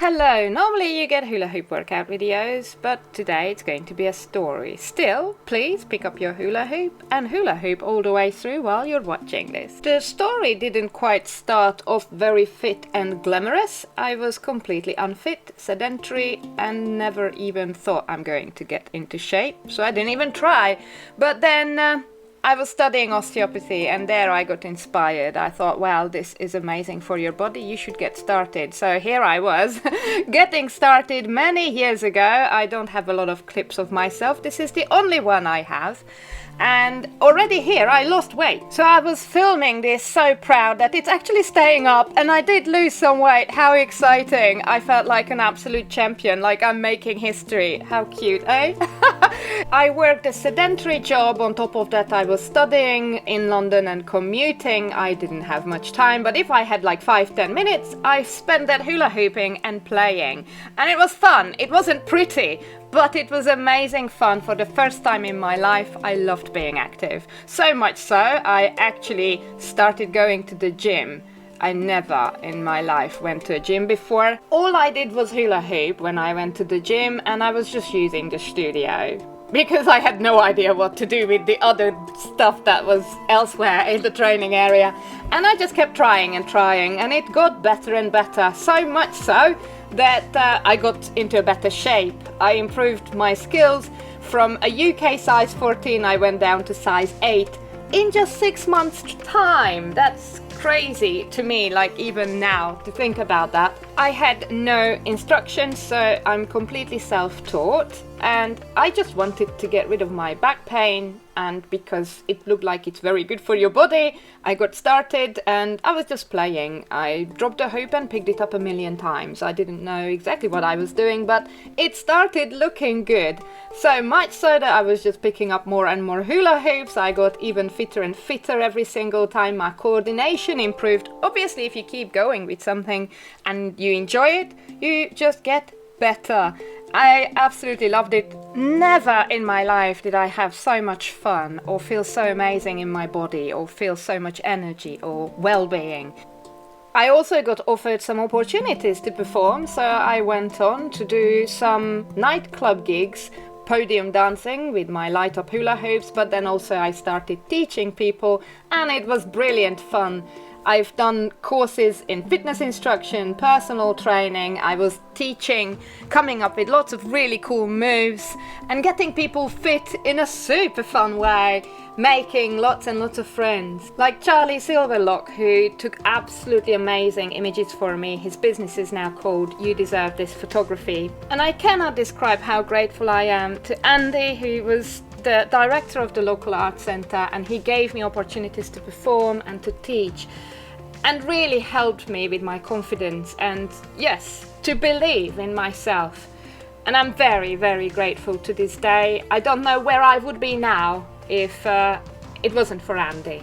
Hello, normally you get hula hoop workout videos, but today it's going to be a story. Still, please pick up your hula hoop and hula hoop all the way through while you're watching this. The story didn't quite start off very fit and glamorous. I was completely unfit, sedentary, and never even thought I'm going to get into shape, so I didn't even try. But then I was studying osteopathy and there I got inspired. I thought, well, this is amazing for your body, you should get started. So here I was, getting started many years ago. I don't have a lot of clips of myself. This is the only one I have. And already here I lost weight. So I was filming this so proud that it's actually staying up, and I did lose some weight. How exciting. I felt like an absolute champion, like I'm making history. How cute, eh? I worked a sedentary job. On top of that, I was studying in London and commuting. I didn't have much time, but if I had like 5-10 minutes, I spent that hula hooping and playing. And it was fun. It wasn't pretty, but it was amazing fun. For the first time in my life, I loved being active. So much so, I actually started going to the gym. I never in my life went to a gym before. All I did was hula hoop when I went to the gym, and I was just using the studio because I had no idea what to do with the other stuff that was elsewhere in the training area. And I just kept trying and trying, and it got better and better. So much so that I got into a better shape. I improved my skills. From a UK size 14, I went down to size 8 in just 6 months' time. That's crazy to me, like even now, to think about that. I had no instructions, so I'm completely self-taught, and I just wanted to get rid of my back pain, and because it looked like it's very good for your body, I got started and I was just playing. I dropped a hoop and picked it up a million times. I didn't know exactly what I was doing, but it started looking good. So much so that I was just picking up more and more hula hoops. I got even fitter and fitter every single time. My coordination improved. Obviously, if you keep going with something and you enjoy it, you just get better. I absolutely loved it. Never in my life did I have so much fun or feel so amazing in my body or feel so much energy or well-being. I also got offered some opportunities to perform, so I went on to do some nightclub gigs, podium dancing with my light up hula hoops, but then also I started teaching people, and it was brilliant fun. I've done courses in fitness instruction, personal training. I was teaching, coming up with lots of really cool moves and getting people fit in a super fun way, making lots and lots of friends. Like Charlie Silverlock, who took absolutely amazing images for me. His business is now called You Deserve This Photography. And I cannot describe how grateful I am to Andy, who was the director of the local arts centre, and he gave me opportunities to perform and to teach, and really helped me with my confidence and, yes, to believe in myself. And I'm very, very grateful to this day. I don't know where I would be now if it wasn't for Andy.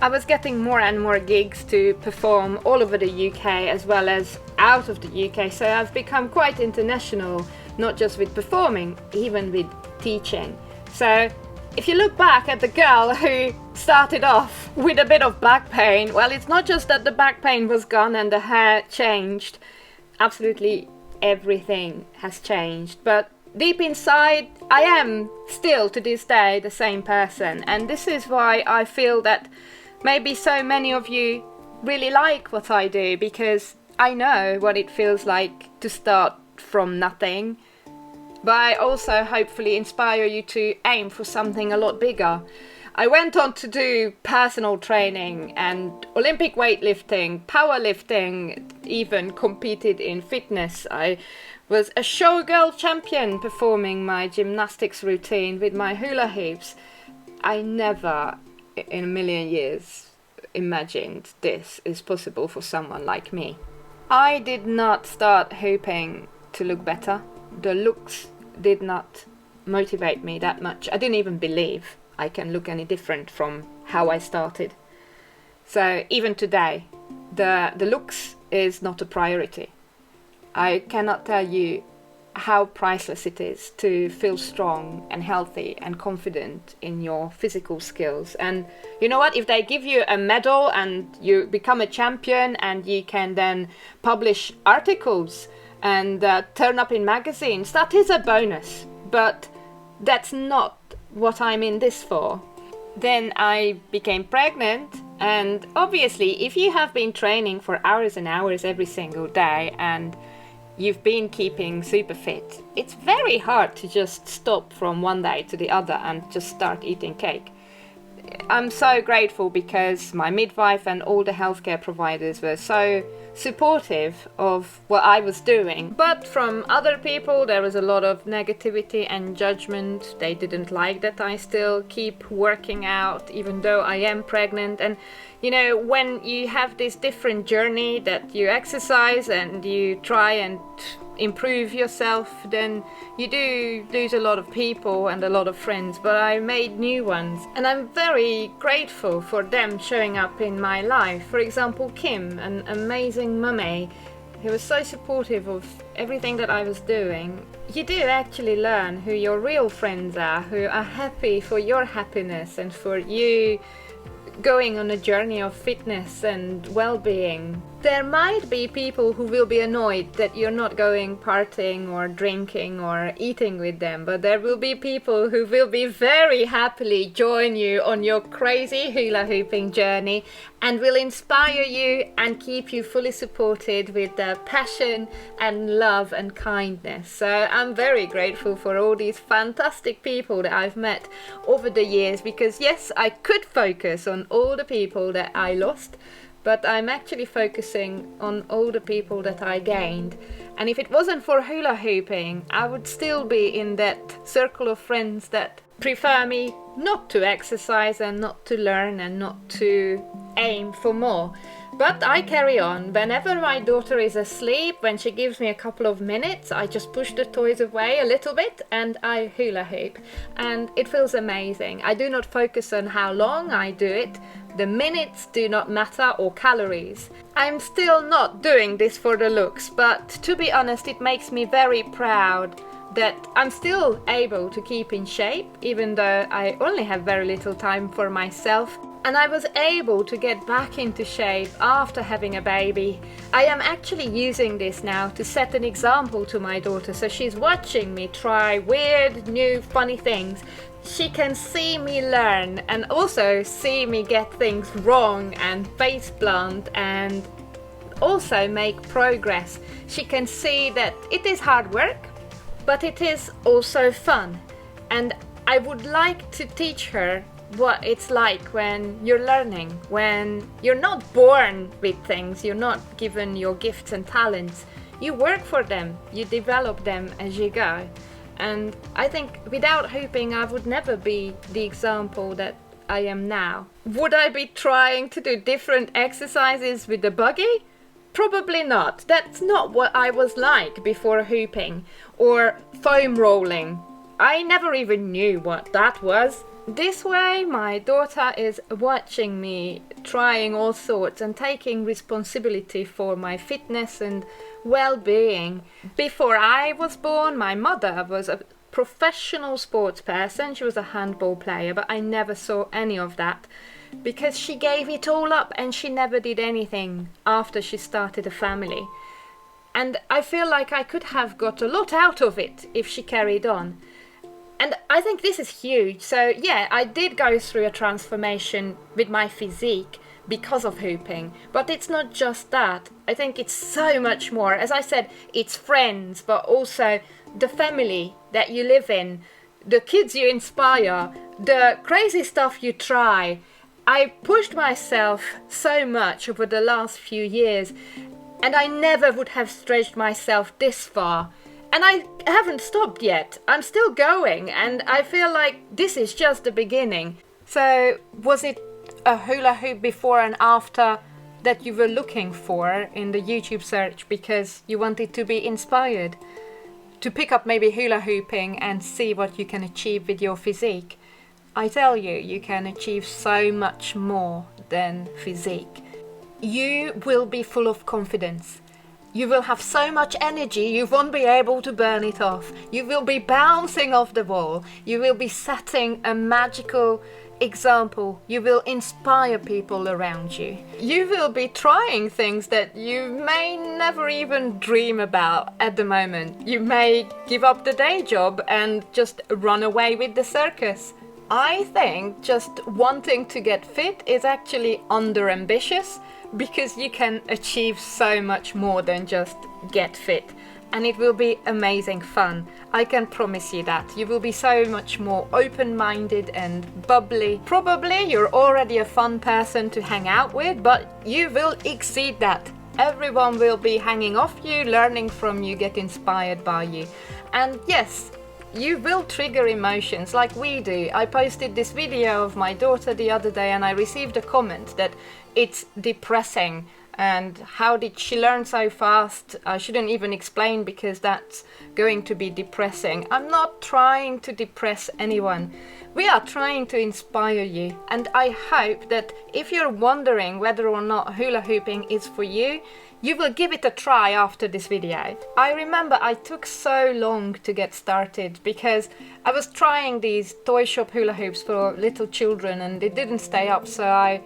I was getting more and more gigs to perform all over the UK as well as out of the UK, so I've become quite international, not just with performing, even with teaching. So if you look back at the girl who started off with a bit of back pain, well, it's not just that the back pain was gone and the hair changed. Absolutely everything has changed. But deep inside, I am still to this day the same person. And this is why I feel that maybe so many of you really like what I do, because I know what it feels like to start from nothing. But I also hopefully inspire you to aim for something a lot bigger. I went on to do personal training and Olympic weightlifting, powerlifting, even competed in fitness. I was a showgirl champion performing my gymnastics routine with my hula hoops. I never in a million years imagined this is possible for someone like me. I did not start hooping to look better. The looks did not motivate me that much. I didn't even believe I can look any different from how I started. So even today, the looks is not a priority. I cannot tell you how priceless it is to feel strong and healthy and confident in your physical skills. And you know what? If they give you a medal and you become a champion and you can then publish articles and turn up in magazines, that is a bonus. But that's not what I'm in this for. Then I became pregnant, and obviously if you have been training for hours and hours every single day and you've been keeping super fit, it's very hard to just stop from one day to the other and just start eating cake. I'm so grateful because my midwife and all the healthcare providers were so supportive of what I was doing. But from other people there was a lot of negativity and judgment. They didn't like that I still keep working out even though I am pregnant. And you know, when you have this different journey that you exercise and you try and improve yourself, then you do lose a lot of people and a lot of friends, but I made new ones, and I'm very grateful for them showing up in my life. For example, Kim, an amazing mummy who was so supportive of everything that I was doing. You do actually learn who your real friends are, who are happy for your happiness and for you going on a journey of fitness and well-being. There might be people who will be annoyed that you're not going partying or drinking or eating with them, but there will be people who will be very happily join you on your crazy hula hooping journey and will inspire you and keep you fully supported with their passion and love and kindness. So I'm very grateful for all these fantastic people that I've met over the years, because yes, I could focus on all the people that I lost, but I'm actually focusing on all the people that I gained. And if it wasn't for hula hooping, I would still be in that circle of friends that prefer me not to exercise and not to learn and not to aim for more. But I carry on. Whenever my daughter is asleep, when she gives me a couple of minutes, I just push the toys away a little bit and I hula hoop. And it feels amazing. I do not focus on how long I do it. The minutes do not matter, or calories. I'm still not doing this for the looks, but to be honest, it makes me very proud that I'm still able to keep in shape, even though I only have very little time for myself. And I was able to get back into shape after having a baby. I am actually using this now to set an example to my daughter, so she's watching me try weird, new, funny things. She can see me learn and also see me get things wrong and face plant and also make progress. She can see that it is hard work, but it is also fun. And I would like to teach her what it's like when you're learning, when you're not born with things, you're not given your gifts and talents. You work for them, you develop them as you go. And I think without hooping I would never be the example that I am now. Would I be trying to do different exercises with the buggy? Probably not. That's not what I was like before hooping. Or foam rolling. I never even knew what that was. This way my daughter is watching me trying all sorts and taking responsibility for my fitness and well-being. Before I was born, my mother was a professional sports person. She was a handball player, but I never saw any of that because she gave it all up and she never did anything after she started a family. And I feel like I could have got a lot out of it if she carried on. And I think this is huge. So yeah, I did go through a transformation with my physique because of hooping, but it's not just that. I think it's so much more. As I said, it's friends, but also the family that you live in, the kids you inspire, the crazy stuff you try. I pushed myself so much over the last few years, and I never would have stretched myself this far. And I haven't stopped yet. I'm still going, and I feel like this is just the beginning. So was it a hula hoop before and after that you were looking for in the YouTube search because you wanted to be inspired to pick up maybe hula hooping and see what you can achieve with your physique? I tell you, you can achieve so much more than physique. You will be full of confidence. You will have so much energy, you won't be able to burn it off. You will be bouncing off the wall. You will be setting a magical example. You will inspire people around you. You will be trying things that you may never even dream about at the moment. You may give up the day job and just run away with the circus. I think just wanting to get fit is actually under-ambitious, because you can achieve so much more than just get fit, and it will be amazing fun. I can promise you that. You will be so much more open-minded and bubbly. Probably you're already a fun person to hang out with, but you will exceed that. Everyone will be hanging off you, learning from you, get inspired by you. And yes, you will trigger emotions like we do. I posted this video of my daughter the other day and I received a comment that it's depressing and how did she learn so fast? I shouldn't even explain because that's going to be depressing. I'm not trying to depress anyone. We are trying to inspire you, and I hope that if you're wondering whether or not hula hooping is for you, you will give it a try after this video. I remember I took so long to get started because I was trying these toy shop hula hoops for little children and it didn't stay up, so I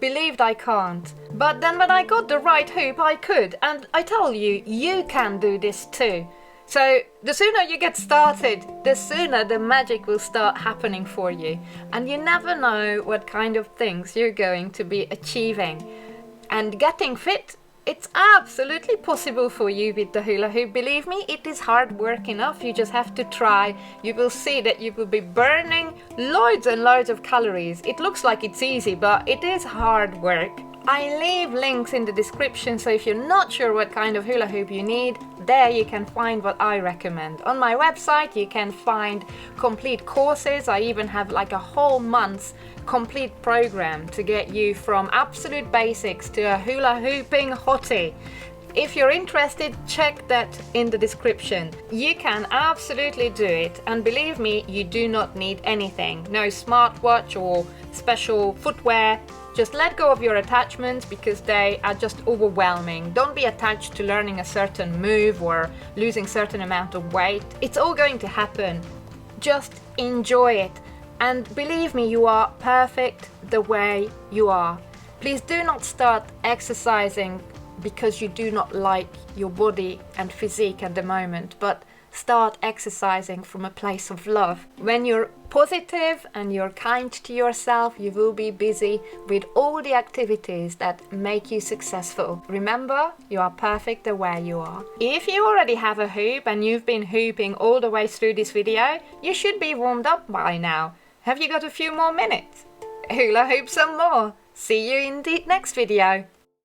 believed I can't. But then when I got the right hoop, I could, and I tell you, you can do this too. So the sooner you get started, the sooner the magic will start happening for you. And you never know what kind of things you're going to be achieving. And getting fit, it's absolutely possible for you with the hula hoop. Believe me, it is hard work enough. You just have to try. You will see that you will be burning loads and loads of calories. It looks like it's easy, but it is hard work. I leave links in the description, so if you're not sure what kind of hula hoop you need, there you can find what I recommend. On my website you can find complete courses. I even have like a whole month's complete program to get you from absolute basics to a hula hooping hottie. If you're interested, check that in the description. You can absolutely do it, and believe me, you do not need anything. No smartwatch or special footwear. Just let go of your attachments because they are just overwhelming. Don't be attached to learning a certain move or losing a certain amount of weight. It's all going to happen. Just enjoy it. And believe me, you are perfect the way you are. Please do not start exercising because you do not like your body and physique at the moment, but start exercising from a place of love. When you're positive and you're kind to yourself, you will be busy with all the activities that make you successful. Remember, you are perfect the way you are. If you already have a hoop and you've been hooping all the way through this video, you should be warmed up by now. Have you got a few more minutes? Hula hoop some more. See you in the next video.